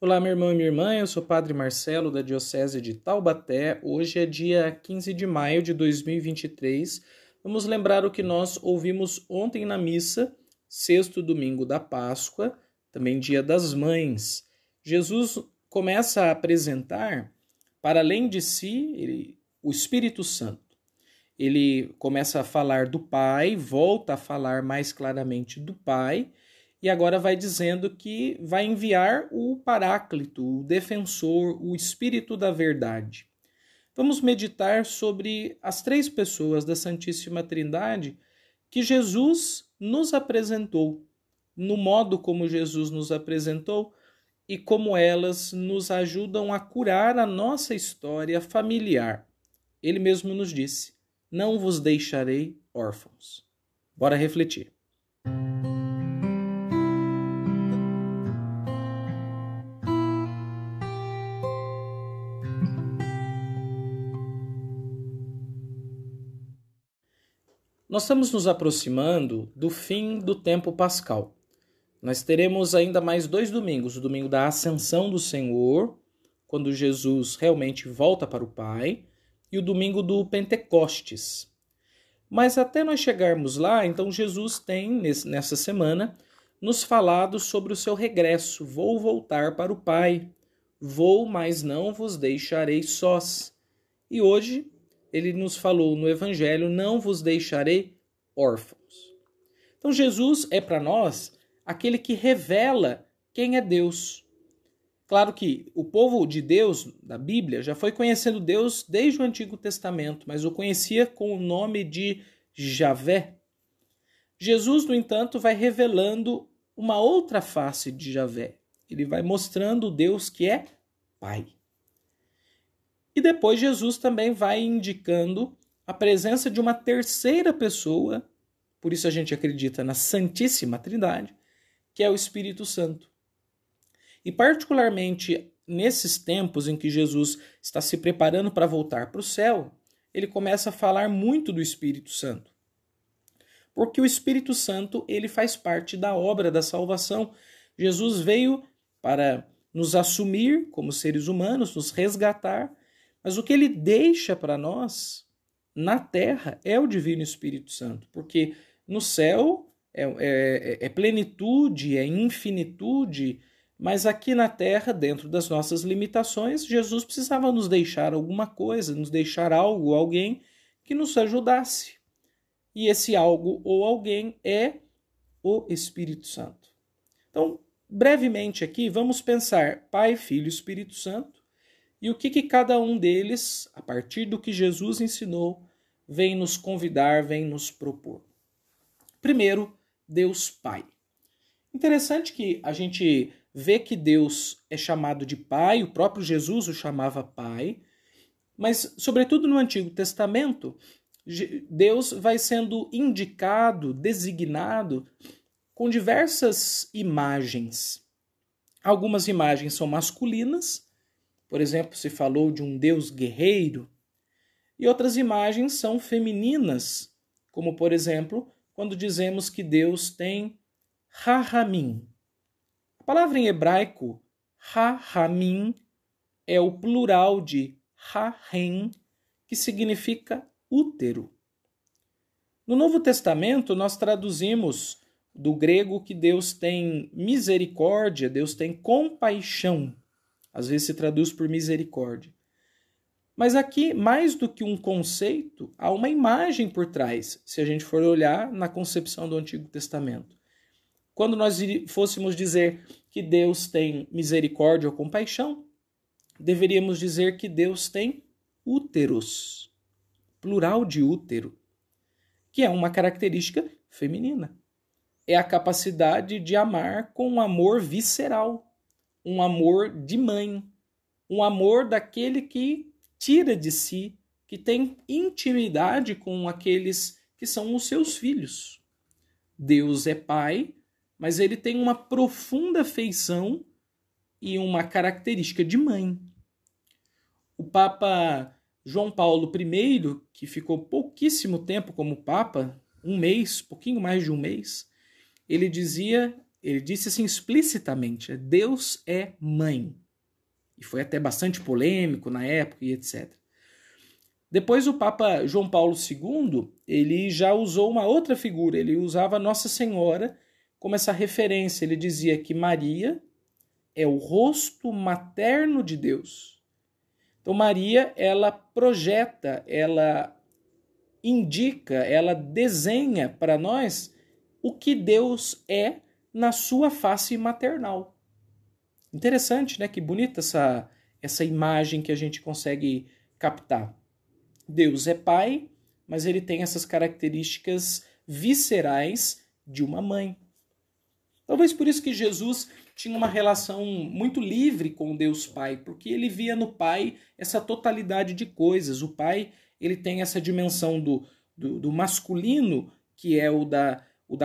Olá, meu irmão e minha irmã, eu sou o Padre Marcelo, da Diocese de Taubaté. Hoje é dia 15 de maio de 2023. Vamos lembrar o que nós ouvimos ontem na missa, sexto domingo da Páscoa, também dia das Mães. Jesus começa a apresentar, para além de si, o Espírito Santo. Ele começa a falar do Pai, volta a falar mais claramente do Pai, e agora vai dizendo que vai enviar o Paráclito, o Defensor, o Espírito da Verdade. Vamos meditar sobre as três pessoas da Santíssima Trindade que Jesus nos apresentou, no modo como Jesus nos apresentou e como elas nos ajudam a curar a nossa história familiar. Ele mesmo nos disse: não vos deixarei órfãos. Bora refletir. Nós estamos nos aproximando do fim do tempo pascal. Nós teremos ainda mais 2 domingos, o domingo da Ascensão do Senhor, quando Jesus realmente volta para o Pai, e o domingo do Pentecostes. Mas até nós chegarmos lá, então Jesus tem, nessa semana, nos falado sobre o seu regresso. Vou voltar para o Pai. Vou, mas não vos deixarei sós. E hoje ele nos falou no Evangelho: não vos deixarei órfãos. Então Jesus é para nós aquele que revela quem é Deus. Claro que o povo de Deus, da Bíblia, já foi conhecendo Deus desde o Antigo Testamento, mas o conhecia com o nome de Javé. Jesus, no entanto, vai revelando uma outra face de Javé. Ele vai mostrando o Deus que é Pai. E depois Jesus também vai indicando a presença de uma terceira pessoa, por isso a gente acredita na Santíssima Trindade, que é o Espírito Santo. E particularmente nesses tempos em que Jesus está se preparando para voltar para o céu, ele começa a falar muito do Espírito Santo. Porque o Espírito Santo, ele faz parte da obra da salvação. Jesus veio para nos assumir como seres humanos, nos resgatar, mas o que ele deixa para nós na terra é o Divino Espírito Santo, porque no céu é plenitude, é infinitude, mas aqui na terra, dentro das nossas limitações, Jesus precisava nos deixar alguma coisa, nos deixar algo, alguém que nos ajudasse. E esse algo ou alguém é o Espírito Santo. Então, brevemente aqui, vamos pensar Pai, Filho e Espírito Santo, e o que cada um deles, a partir do que Jesus ensinou, vem nos convidar, vem nos propor. Primeiro, Deus Pai. Interessante que a gente vê que Deus é chamado de Pai, o próprio Jesus o chamava Pai, mas, sobretudo no Antigo Testamento, Deus vai sendo indicado, designado com diversas imagens. Algumas imagens são masculinas, por exemplo, se falou de um Deus guerreiro, e outras imagens são femininas, como, por exemplo, quando dizemos que Deus tem Rahamim. A palavra em hebraico, Rahamim, é o plural de Rahem, que significa útero. No Novo Testamento, nós traduzimos do grego que Deus tem misericórdia, Deus tem compaixão. Às vezes se traduz por misericórdia. Mas aqui, mais do que um conceito, há uma imagem por trás, se a gente for olhar na concepção do Antigo Testamento. Quando nós fôssemos dizer que Deus tem misericórdia ou compaixão, deveríamos dizer que Deus tem úteros, plural de útero, que é uma característica feminina. É a capacidade de amar com um amor visceral, um amor de mãe, um amor daquele que tira de si, que tem intimidade com aqueles que são os seus filhos. Deus é Pai, mas ele tem uma profunda afeição e uma característica de mãe. O Papa João Paulo I, que ficou pouquíssimo tempo como Papa, um mês, pouquinho mais de um mês, ele dizia Ele disse assim explicitamente, Deus é mãe. E foi até bastante polêmico na época e etc. Depois o Papa João Paulo II, ele já usou uma outra figura, ele usava Nossa Senhora como essa referência. Ele dizia que Maria é o rosto materno de Deus. Então Maria, ela projeta, ela indica, ela desenha para nós o que Deus é na sua face maternal. Interessante, né? Que bonita essa imagem que a gente consegue captar. Deus é pai, mas ele tem essas características viscerais de uma mãe. Talvez por isso que Jesus tinha uma relação muito livre com Deus Pai, porque ele via no Pai essa totalidade de coisas. O Pai, ele tem essa dimensão do masculino, que é o da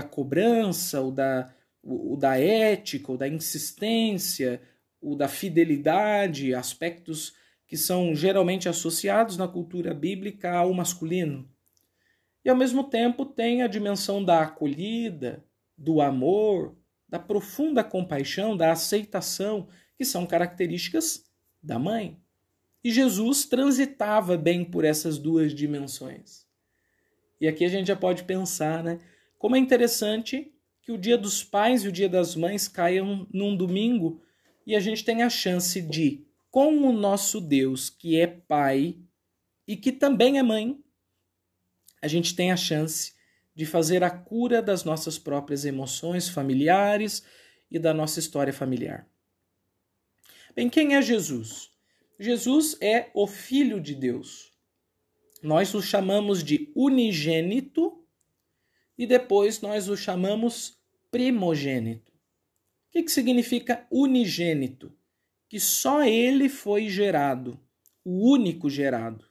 cobrança, o da ética, o da insistência, o da fidelidade, aspectos que são geralmente associados na cultura bíblica ao masculino. E ao mesmo tempo tem a dimensão da acolhida, do amor, da profunda compaixão, da aceitação, que são características da mãe. E Jesus transitava bem por essas duas dimensões. E aqui a gente já pode pensar, né? Como é interessante que o Dia dos Pais e o Dia das Mães caiam num domingo e a gente tem a chance de, com o nosso Deus, que é Pai e que também é mãe, a gente tem a chance de fazer a cura das nossas próprias emoções familiares e da nossa história familiar. Bem, quem é Jesus? Jesus é o Filho de Deus. Nós o chamamos de unigênito e depois nós o chamamos primogênito. O que significa unigênito? Que só ele foi gerado, o único gerado.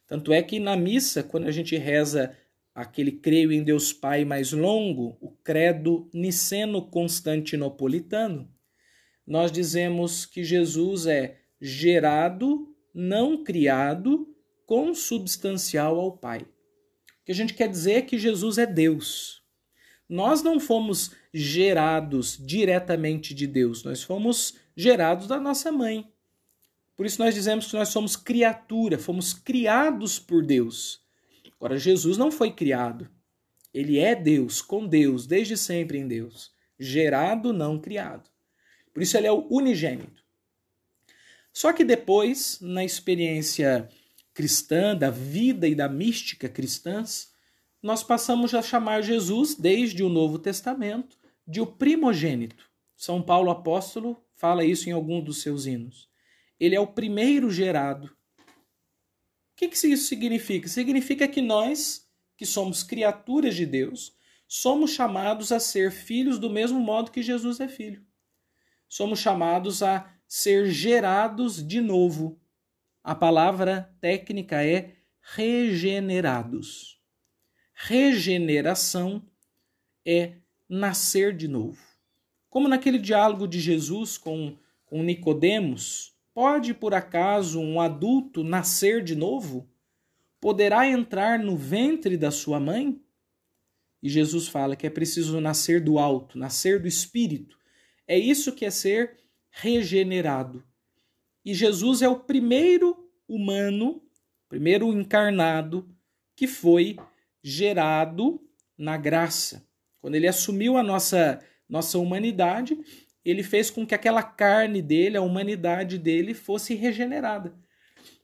Tanto é que na missa, quando a gente reza aquele creio em Deus Pai mais longo, o credo niceno-constantinopolitano, nós dizemos que Jesus é gerado, não criado, consubstancial ao Pai. O que a gente quer dizer é que Jesus é Deus. Nós não fomos gerados diretamente de Deus, nós fomos gerados da nossa mãe. Por isso nós dizemos que nós somos criatura, fomos criados por Deus. Agora, Jesus não foi criado. Ele é Deus, com Deus, desde sempre em Deus. Gerado, não criado. Por isso ele é o unigênito. Só que depois, na experiência cristã, da vida e da mística cristãs, nós passamos a chamar Jesus, desde o Novo Testamento, de o primogênito. São Paulo apóstolo fala isso em algum dos seus hinos. Ele é o primeiro gerado. O que isso significa? Significa que nós, que somos criaturas de Deus, somos chamados a ser filhos do mesmo modo que Jesus é filho. Somos chamados a ser gerados de novo. A palavra técnica é regenerados. Regeneração é nascer de novo. Como naquele diálogo de Jesus com Nicodemos, pode, por acaso, um adulto nascer de novo? Poderá entrar no ventre da sua mãe? E Jesus fala que é preciso nascer do alto, nascer do Espírito. É isso que é ser regenerado. E Jesus é o primeiro humano, primeiro encarnado, que foi gerado na graça. Quando ele assumiu a nossa humanidade, ele fez com que aquela carne dele, a humanidade dele, fosse regenerada.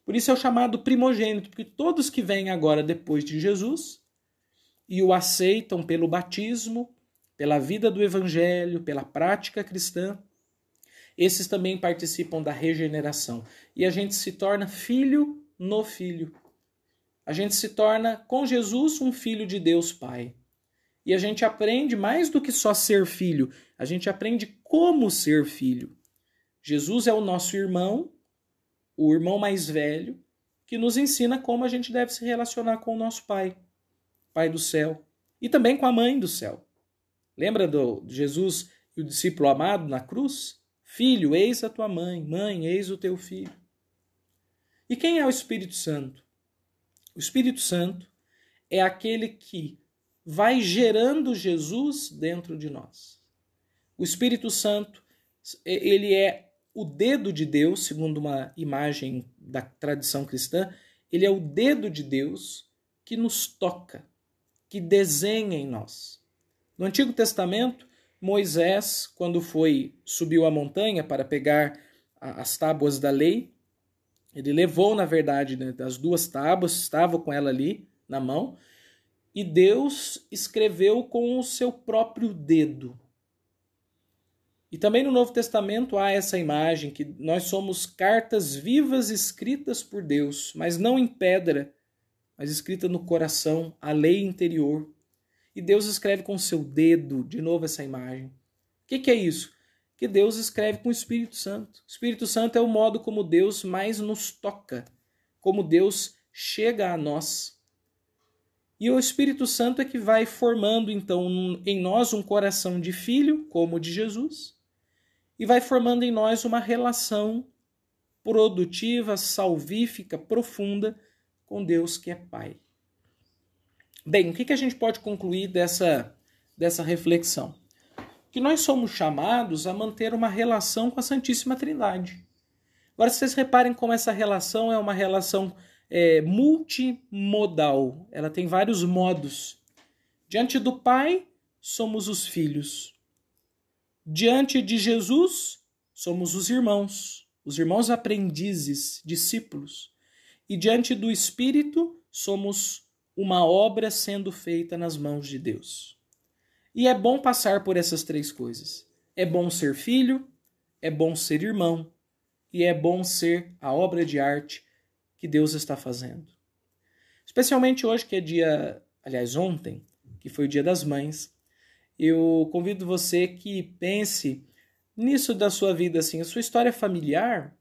Por isso é o chamado primogênito, porque todos que vêm agora depois de Jesus e o aceitam pelo batismo, pela vida do evangelho, pela prática cristã, esses também participam da regeneração. E a gente se torna filho no Filho. A gente se torna, com Jesus, um filho de Deus Pai. E a gente aprende mais do que só ser filho, a gente aprende como ser filho. Jesus é o nosso irmão, o irmão mais velho, que nos ensina como a gente deve se relacionar com o nosso Pai, Pai do céu, e também com a Mãe do céu. Lembra de Jesus e o discípulo amado na cruz? Filho, eis a tua mãe, mãe, eis o teu filho. E quem é o Espírito Santo? O Espírito Santo é aquele que vai gerando Jesus dentro de nós. O Espírito Santo, ele é o dedo de Deus, segundo uma imagem da tradição cristã, ele é o dedo de Deus que nos toca, que desenha em nós. No Antigo Testamento, Moisés, quando subiu a montanha para pegar as tábuas da lei, ele levou, na verdade, as 2 tábuas, estava com ela ali na mão, e Deus escreveu com o seu próprio dedo. E também no Novo Testamento há essa imagem que nós somos cartas vivas escritas por Deus, mas não em pedra, mas escrita no coração, a lei interior. E Deus escreve com o seu dedo, de novo essa imagem. O que é isso? Que Deus escreve com o Espírito Santo. O Espírito Santo é o modo como Deus mais nos toca, como Deus chega a nós. E o Espírito Santo é que vai formando, então, em nós um coração de filho, como o de Jesus, e vai formando em nós uma relação produtiva, salvífica, profunda com Deus que é Pai. Bem, o que a gente pode concluir dessa reflexão? Que nós somos chamados a manter uma relação com a Santíssima Trindade. Agora, vocês reparem como essa relação é uma relação multimodal. Ela tem vários modos. Diante do Pai, somos os filhos. Diante de Jesus, somos os irmãos aprendizes, discípulos. E diante do Espírito, somos uma obra sendo feita nas mãos de Deus. E é bom passar por essas 3 coisas. É bom ser filho, é bom ser irmão, e é bom ser a obra de arte que Deus está fazendo. Especialmente hoje, que é ontem, que foi o Dia das Mães, eu convido você que pense nisso da sua vida, assim, a sua história familiar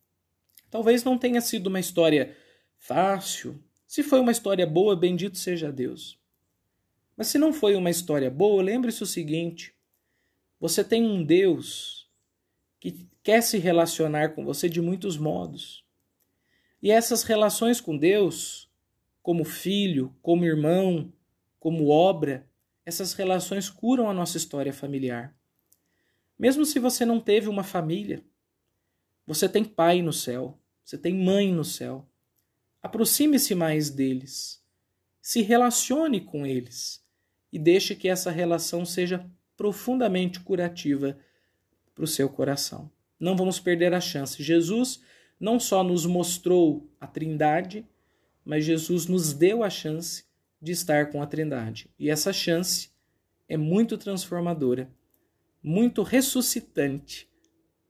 talvez não tenha sido uma história fácil. Se foi uma história boa, bendito seja Deus. Mas se não foi uma história boa, lembre-se o seguinte: você tem um Deus que quer se relacionar com você de muitos modos. E essas relações com Deus, como filho, como irmão, como obra, essas relações curam a nossa história familiar. Mesmo se você não teve uma família, você tem pai no céu, você tem mãe no céu. Aproxime-se mais deles, se relacione com eles e deixe que essa relação seja profundamente curativa para o seu coração. Não vamos perder a chance. Jesus não só nos mostrou a Trindade, mas Jesus nos deu a chance de estar com a Trindade. E essa chance é muito transformadora, muito ressuscitante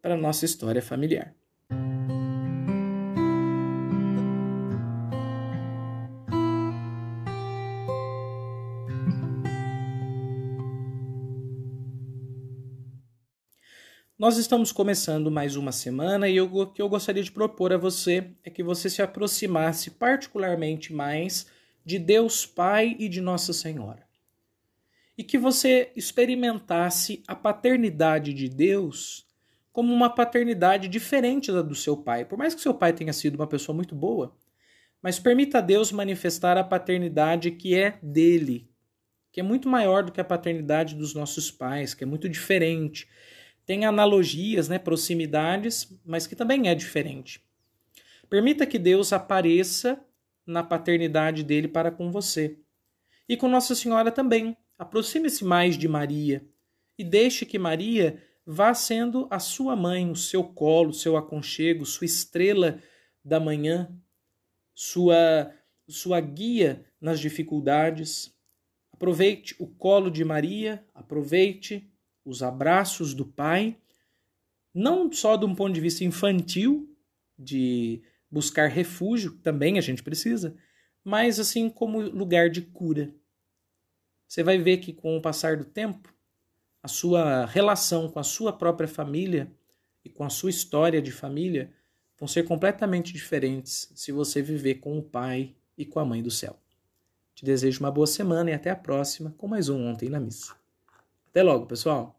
para a nossa história familiar. Nós estamos começando mais uma semana e o que eu gostaria de propor a você é que você se aproximasse particularmente mais de Deus Pai e de Nossa Senhora. E que você experimentasse a paternidade de Deus como uma paternidade diferente da do seu pai. Por mais que seu pai tenha sido uma pessoa muito boa, mas permita a Deus manifestar a paternidade que é dele, que é muito maior do que a paternidade dos nossos pais, que é muito diferente. Tem analogias, proximidades, mas que também é diferente. Permita que Deus apareça na paternidade dele para com você. E com Nossa Senhora também. Aproxime-se mais de Maria e deixe que Maria vá sendo a sua mãe, o seu colo, o seu aconchego, sua estrela da manhã, sua guia nas dificuldades. Aproveite o colo de Maria, aproveite os abraços do Pai, não só de um ponto de vista infantil, de buscar refúgio, também a gente precisa, mas assim como lugar de cura. Você vai ver que com o passar do tempo, a sua relação com a sua própria família e com a sua história de família vão ser completamente diferentes se você viver com o Pai e com a Mãe do Céu. Te desejo uma boa semana e até a próxima com mais um Ontem na Missa. Até logo, pessoal!